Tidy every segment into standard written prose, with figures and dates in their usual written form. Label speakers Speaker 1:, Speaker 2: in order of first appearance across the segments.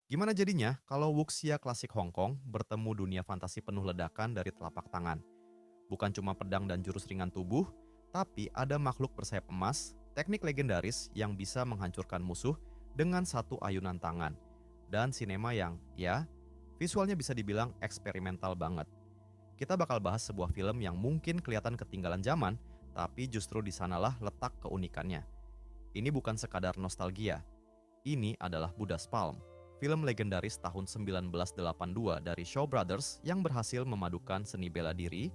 Speaker 1: Gimana jadinya kalau wuxia klasik Hong Kong bertemu dunia fantasi penuh ledakan dari telapak tangan? Bukan cuma pedang dan jurus ringan tubuh, tapi ada makhluk bersayap emas, teknik legendaris yang bisa menghancurkan musuh dengan satu ayunan tangan. Dan sinema yang, ya, visualnya bisa dibilang eksperimental banget. Kita bakal bahas sebuah film yang mungkin kelihatan ketinggalan zaman, tapi justru di sanalah letak keunikannya. Ini bukan sekadar nostalgia, ini adalah Buddha's Palm, film legendaris tahun 1982 dari Shaw Brothers yang berhasil memadukan seni bela diri,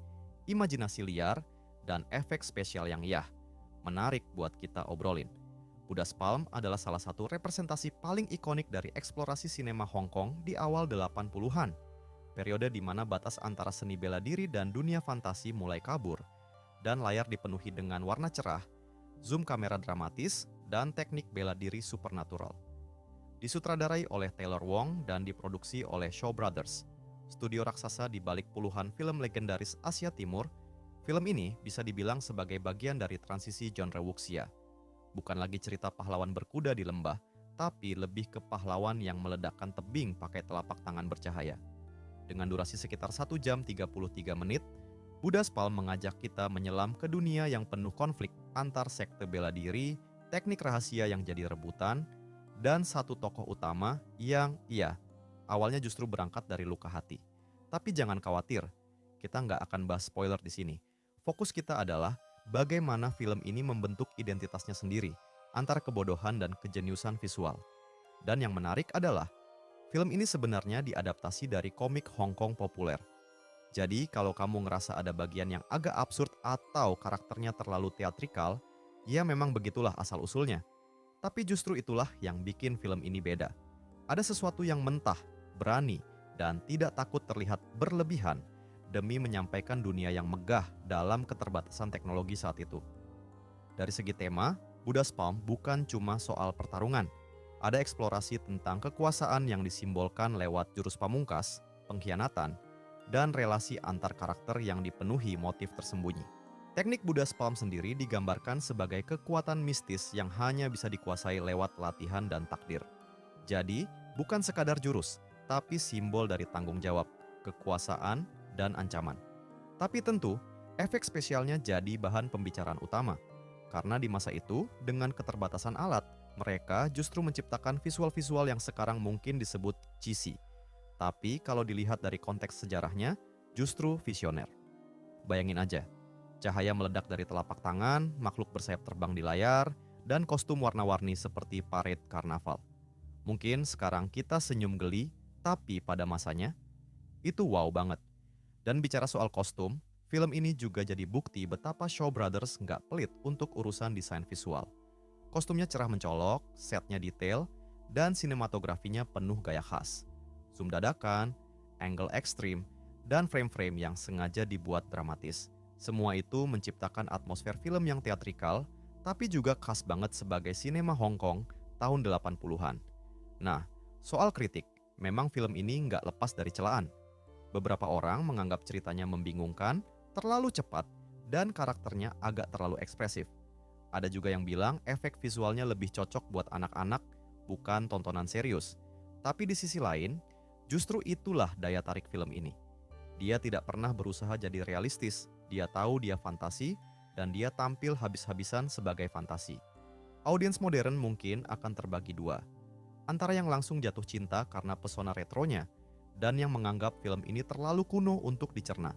Speaker 1: imajinasi liar, dan efek spesial yang menarik buat kita obrolin. Buddha's Palm adalah salah satu representasi paling ikonik dari eksplorasi sinema Hong Kong di awal 80-an, periode di mana batas antara seni bela diri dan dunia fantasi mulai kabur, dan layar dipenuhi dengan warna cerah, zoom kamera dramatis, dan teknik bela diri supernatural. Disutradarai oleh Taylor Wong dan diproduksi oleh Shaw Brothers, studio raksasa di balik puluhan film legendaris Asia Timur. Film ini bisa dibilang sebagai bagian dari transisi genre wuxia. Bukan lagi cerita pahlawan berkuda di lembah, tapi lebih ke pahlawan yang meledakkan tebing pakai telapak tangan bercahaya. Dengan durasi sekitar 1 jam 33 menit, Buddha's Palm mengajak kita menyelam ke dunia yang penuh konflik antar sekte bela diri, teknik rahasia yang jadi rebutan, dan satu tokoh utama yang, awalnya justru berangkat dari luka hati. Tapi jangan khawatir, kita nggak akan bahas spoiler di sini. Fokus kita adalah bagaimana film ini membentuk identitasnya sendiri, antara kebodohan dan kejeniusan visual. Dan yang menarik adalah, film ini sebenarnya diadaptasi dari komik Hong Kong populer. Jadi kalau kamu ngerasa ada bagian yang agak absurd atau karakternya terlalu teatrikal, ya memang begitulah asal-usulnya. Tapi justru itulah yang bikin film ini beda. Ada sesuatu yang mentah, berani, dan tidak takut terlihat berlebihan demi menyampaikan dunia yang megah dalam keterbatasan teknologi saat itu. Dari segi tema, Buddha's Palm bukan cuma soal pertarungan. Ada eksplorasi tentang kekuasaan yang disimbolkan lewat jurus pamungkas, pengkhianatan, dan relasi antar karakter yang dipenuhi motif tersembunyi. Teknik Buddha's Palm sendiri digambarkan sebagai kekuatan mistis yang hanya bisa dikuasai lewat latihan dan takdir. Jadi, bukan sekadar jurus, tapi simbol dari tanggung jawab, kekuasaan, dan ancaman. Tapi tentu, efek spesialnya jadi bahan pembicaraan utama. Karena di masa itu, dengan keterbatasan alat, mereka justru menciptakan visual-visual yang sekarang mungkin disebut cheesy. Tapi kalau dilihat dari konteks sejarahnya, justru visioner. Bayangin aja, cahaya meledak dari telapak tangan, makhluk bersayap terbang di layar, dan kostum warna-warni seperti parade karnaval. Mungkin sekarang kita senyum geli, tapi pada masanya, itu wow banget. Dan bicara soal kostum, film ini juga jadi bukti betapa Shaw Brothers nggak pelit untuk urusan desain visual. Kostumnya cerah mencolok, setnya detail, dan sinematografinya penuh gaya khas. Zoom dadakan, angle ekstrim, dan frame-frame yang sengaja dibuat dramatis. Semua itu menciptakan atmosfer film yang teatrikal, tapi juga khas banget sebagai sinema Hong Kong tahun 80-an. Nah, soal kritik, memang film ini nggak lepas dari celaan. Beberapa orang menganggap ceritanya membingungkan, terlalu cepat, dan karakternya agak terlalu ekspresif. Ada juga yang bilang efek visualnya lebih cocok buat anak-anak, bukan tontonan serius. Tapi di sisi lain, justru itulah daya tarik film ini. Dia tidak pernah berusaha jadi realistis, dia tahu dia fantasi, dan dia tampil habis-habisan sebagai fantasi. Audiens modern mungkin akan terbagi dua, antara yang langsung jatuh cinta karena pesona retronya, dan yang menganggap film ini terlalu kuno untuk dicerna.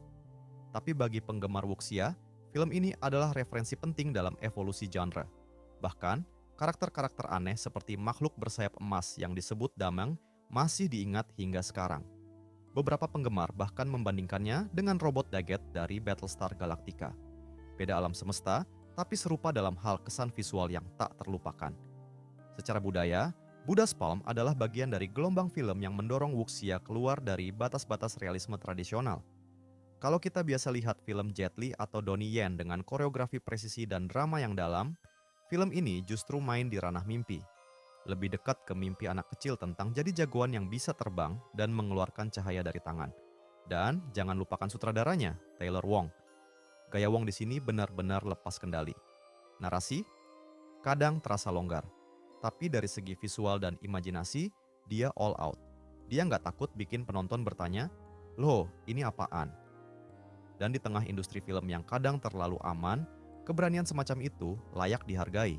Speaker 1: Tapi bagi penggemar wuxia, film ini adalah referensi penting dalam evolusi genre. Bahkan, karakter-karakter aneh seperti makhluk bersayap emas yang disebut damang masih diingat hingga sekarang. Beberapa penggemar bahkan membandingkannya dengan robot Daggett dari Battlestar Galactica. Beda alam semesta, tapi serupa dalam hal kesan visual yang tak terlupakan. Secara budaya, Buddha's Palm adalah bagian dari gelombang film yang mendorong wuxia keluar dari batas-batas realisme tradisional. Kalau kita biasa lihat film Jet Li atau Donnie Yen dengan koreografi presisi dan drama yang dalam, film ini justru main di ranah mimpi. Lebih dekat ke mimpi anak kecil tentang jadi jagoan yang bisa terbang dan mengeluarkan cahaya dari tangan. Dan jangan lupakan sutradaranya, Taylor Wong. Gaya Wong di sini benar-benar lepas kendali. Narasi kadang terasa longgar, tapi dari segi visual dan imajinasi, dia all out. Dia nggak takut bikin penonton bertanya, loh ini apaan? Dan di tengah industri film yang kadang terlalu aman, keberanian semacam itu layak dihargai.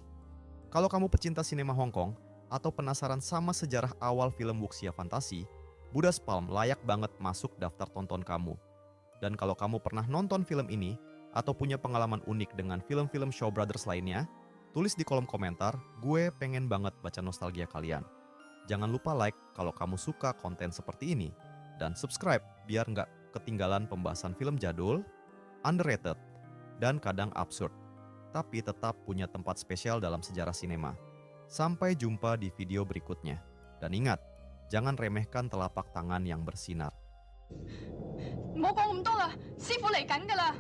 Speaker 1: Kalau kamu pecinta sinema Hong Kong atau penasaran sama sejarah awal film wuxia fantasi, Buddha's Palm layak banget masuk daftar tonton kamu. Dan kalau kamu pernah nonton film ini atau punya pengalaman unik dengan film-film Shaw Brothers lainnya, tulis di kolom komentar, gue pengen banget baca nostalgia kalian. Jangan lupa like kalau kamu suka konten seperti ini, dan subscribe biar nggak ketinggalan pembahasan film jadul, underrated, dan kadang absurd, tapi tetap punya tempat spesial dalam sejarah sinema. Sampai jumpa di video berikutnya. Dan ingat, jangan remehkan telapak tangan yang bersinar.
Speaker 2: 唔好講咁多啦，師傅嚟緊㗎啦！